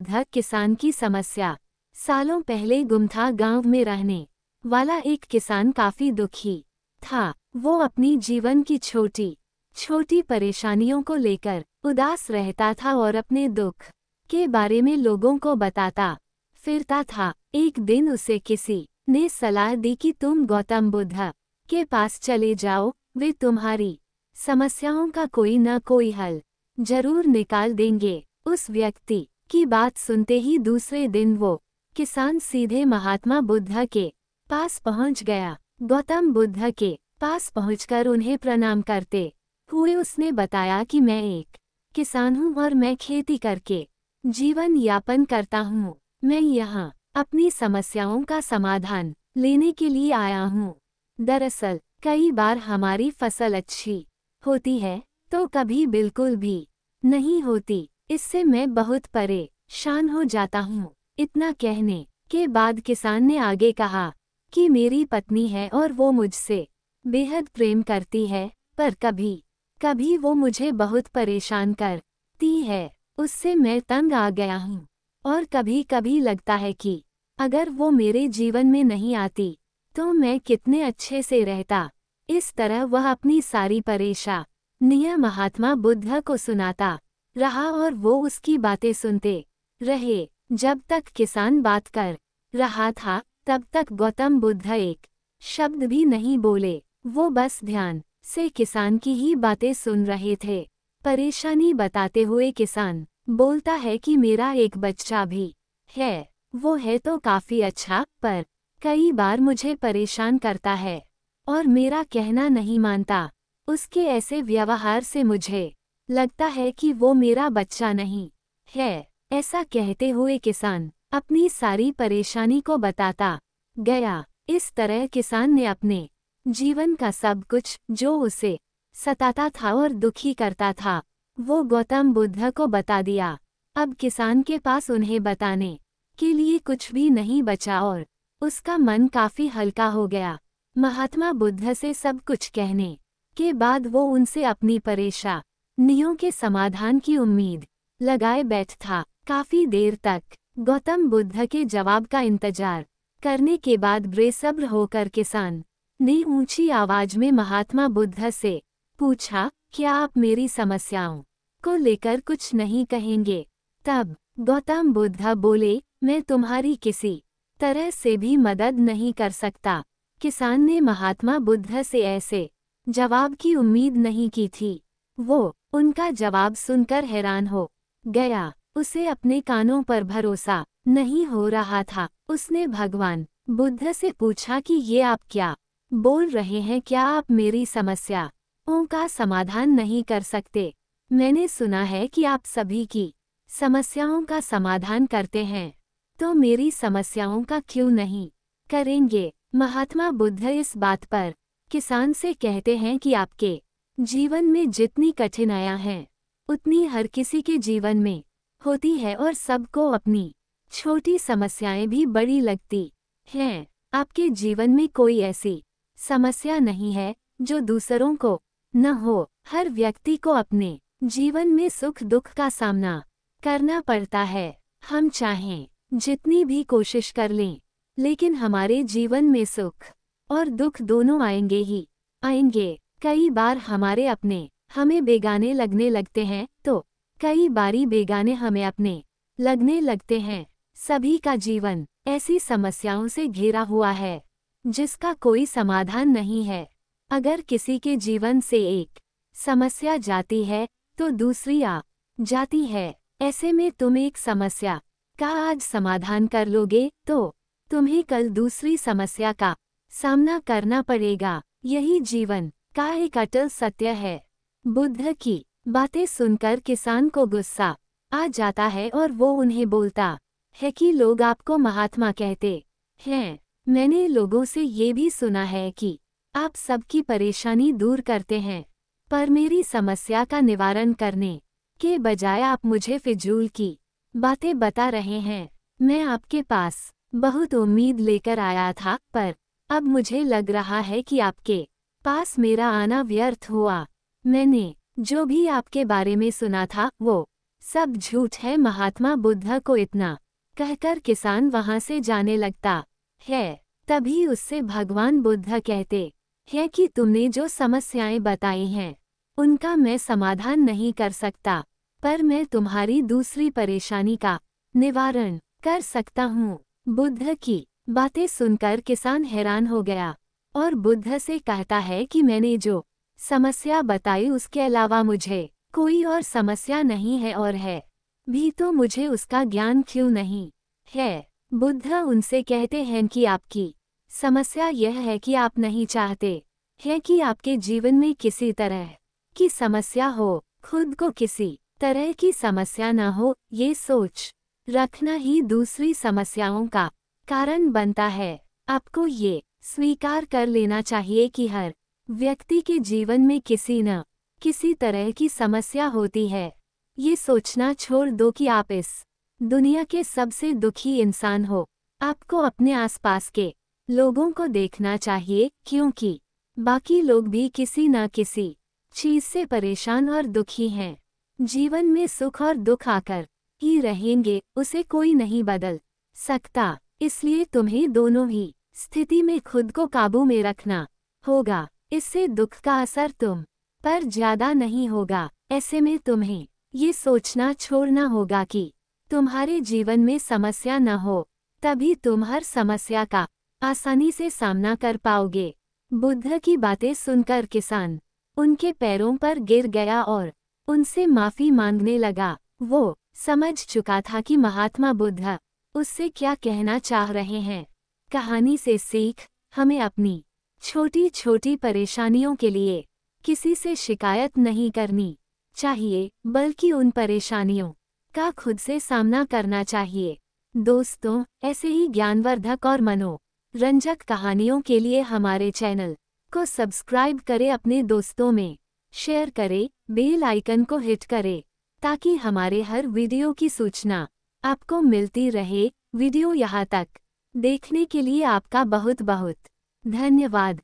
बुद्ध किसान की समस्या। सालों पहले गुमथा गांव में रहने वाला एक किसान काफी दुखी था। वो अपनी जीवन की छोटी छोटी परेशानियों को लेकर उदास रहता था और अपने दुख के बारे में लोगों को बताता फिरता था। एक दिन उसे किसी ने सलाह दी कि तुम गौतम बुद्ध के पास चले जाओ, वे तुम्हारी समस्याओं का कोई न कोई हल जरूर निकाल देंगे। उस व्यक्ति की बात सुनते ही दूसरे दिन वो किसान सीधे महात्मा बुद्ध के पास पहुंच गया। गौतम बुद्ध के पास पहुंचकर उन्हें प्रणाम करते हुए उसने बताया कि मैं एक किसान हूं और मैं खेती करके जीवन यापन करता हूं। मैं यहाँ अपनी समस्याओं का समाधान लेने के लिए आया हूँ। दरअसल कई बार हमारी फसल अच्छी होती है तो कभी बिल्कुल भी नहीं होती। इससे मैं बहुत परेशान हो जाता हूँ। इतना कहने के बाद किसान ने आगे कहा कि मेरी पत्नी है और वो मुझसे बेहद प्रेम करती है, पर कभी कभी वो मुझे बहुत परेशान करती है। उससे मैं तंग आ गया हूँ और कभी कभी लगता है कि अगर वो मेरे जीवन में नहीं आती तो मैं कितने अच्छे से रहता। इस तरह वह अपनी सारी परेशानियां महात्मा बुद्ध को सुनाता रहा और वो उसकी बातें सुनते रहे। जब तक किसान बात कर रहा था तब तक गौतम बुद्ध एक शब्द भी नहीं बोले। वो बस ध्यान से किसान की ही बातें सुन रहे थे। परेशानी बताते हुए किसान बोलता है कि मेरा एक बच्चा भी है, वो है तो काफी अच्छा, पर कई बार मुझे परेशान करता है और मेरा कहना नहीं मानता। उसके ऐसे व्यवहार से मुझे लगता है कि वो मेरा बच्चा नहीं है। ऐसा कहते हुए किसान अपनी सारी परेशानी को बताता गया। इस तरह किसान ने अपने जीवन का सब कुछ जो उसे सताता था और दुखी करता था वो गौतम बुद्ध को बता दिया। अब किसान के पास उन्हें बताने के लिए कुछ भी नहीं बचा और उसका मन काफी हल्का हो गया। महात्मा बुद्ध से सब कुछ कहने के बाद वो उनसे अपनी परेशानियों के समाधान की उम्मीद लगाए बैठा। काफी देर तक गौतम बुद्ध के जवाब का इंतजार करने के बाद बेसब्र होकर किसान ने ऊंची आवाज में महात्मा बुद्ध से पूछा, क्या आप मेरी समस्याओं को लेकर कुछ नहीं कहेंगे? तब गौतम बुद्ध बोले, मैं तुम्हारी किसी तरह से भी मदद नहीं कर सकता। किसान ने महात्मा बुद्ध से ऐसे जवाब की उम्मीद नहीं की थी। वो उनका जवाब सुनकर हैरान हो गया। उसे अपने कानों पर भरोसा नहीं हो रहा था। उसने भगवान बुद्ध से पूछा कि ये आप क्या बोल रहे हैं? क्या आप मेरी समस्याओं का समाधान नहीं कर सकते? मैंने सुना है कि आप सभी की समस्याओं का समाधान करते हैं, तो मेरी समस्याओं का क्यों नहीं करेंगे? महात्मा बुद्ध इस बात पर किसान से कहते हैं कि आपके जीवन में जितनी कठिनाइयां हैं उतनी हर किसी के जीवन में होती है और सबको अपनी छोटी समस्याएं भी बड़ी लगती हैं। आपके जीवन में कोई ऐसी समस्या नहीं है जो दूसरों को न हो। हर व्यक्ति को अपने जीवन में सुख दुख का सामना करना पड़ता है। हम चाहें जितनी भी कोशिश कर लें, लेकिन हमारे जीवन में सुख और दुख दोनों आएंगे ही आएंगे। कई बार हमारे अपने हमें बेगाने लगने लगते हैं तो कई बारी बेगाने हमें अपने लगने लगते हैं। सभी का जीवन ऐसी समस्याओं से घिरा हुआ है जिसका कोई समाधान नहीं है। अगर किसी के जीवन से एक समस्या जाती है तो दूसरी आ जाती है। ऐसे में तुम एक समस्या का आज समाधान कर लोगे तो तुम्हें कल दूसरी समस्या का सामना करना पड़ेगा। यही जीवन का एक अटल सत्य है। बुद्ध की बातें सुनकर किसान को गुस्सा आ जाता है और वो उन्हें बोलता है कि लोग आपको महात्मा कहते हैं। मैंने लोगों से ये भी सुना है कि आप सबकी परेशानी दूर करते हैं, पर मेरी समस्या का निवारण करने के बजाय आप मुझे फिजूल की बातें बता रहे हैं। मैं आपके पास बहुत उम्मीद लेकर आया था, पर अब मुझे लग रहा है कि आपके पास मेरा आना व्यर्थ हुआ। मैंने जो भी आपके बारे में सुना था वो सब झूठ है। महात्मा बुद्ध को इतना कहकर किसान वहां से जाने लगता है। तभी उससे भगवान बुद्ध कहते हैं कि तुमने जो समस्याएं बताई हैं उनका मैं समाधान नहीं कर सकता, पर मैं तुम्हारी दूसरी परेशानी का निवारण कर सकता हूँ। बुद्ध की बातें सुनकर किसान हैरान हो गया और बुद्ध से कहता है कि मैंने जो समस्या बताई उसके अलावा मुझे कोई और समस्या नहीं है, और है भी तो मुझे उसका ज्ञान क्यों नहीं है। बुद्ध उनसे कहते हैं कि आपकी समस्या यह है कि आप नहीं चाहते हैं कि आपके जीवन में किसी तरह की समस्या हो, खुद को किसी तरह की समस्या न हो, ये सोच रखना ही दूसरी समस्याओं का कारण बनता है। आपको ये स्वीकार कर लेना चाहिए कि हर व्यक्ति के जीवन में किसी न किसी तरह की समस्या होती है। ये सोचना छोड़ दो कि आप इस दुनिया के सबसे दुखी इंसान हो। आपको अपने आसपास के लोगों को देखना चाहिए, क्योंकि बाकी लोग भी किसी न किसी चीज से परेशान और दुखी हैं। जीवन में सुख और दुख आकर ही रहेंगे, उसे कोई नहीं बदल सकता। इसलिए तुम्हें दोनों ही स्थिति में खुद को काबू में रखना होगा। इससे दुख का असर तुम पर ज्यादा नहीं होगा। ऐसे में तुम्हें ये सोचना छोड़ना होगा कि तुम्हारे जीवन में समस्या न हो, तभी तुम हर समस्या का आसानी से सामना कर पाओगे। बुद्ध की बातें सुनकर किसान उनके पैरों पर गिर गया और उनसे माफी मांगने लगा। वो समझ चुका था कि महात्मा बुद्ध उससे क्या कहना चाह रहे हैं। कहानी से सीख, हमें अपनी छोटी छोटी परेशानियों के लिए किसी से शिकायत नहीं करनी चाहिए, बल्कि उन परेशानियों का खुद से सामना करना चाहिए। दोस्तों, ऐसे ही ज्ञानवर्धक और मनोरंजक कहानियों के लिए हमारे चैनल को सब्सक्राइब करें, अपने दोस्तों में शेयर करें, बेल आइकन को हिट करें ताकि हमारे हर वीडियो की सूचना आपको मिलती रहे। वीडियो यहाँ तक देखने के लिए आपका बहुत बहुत धन्यवाद।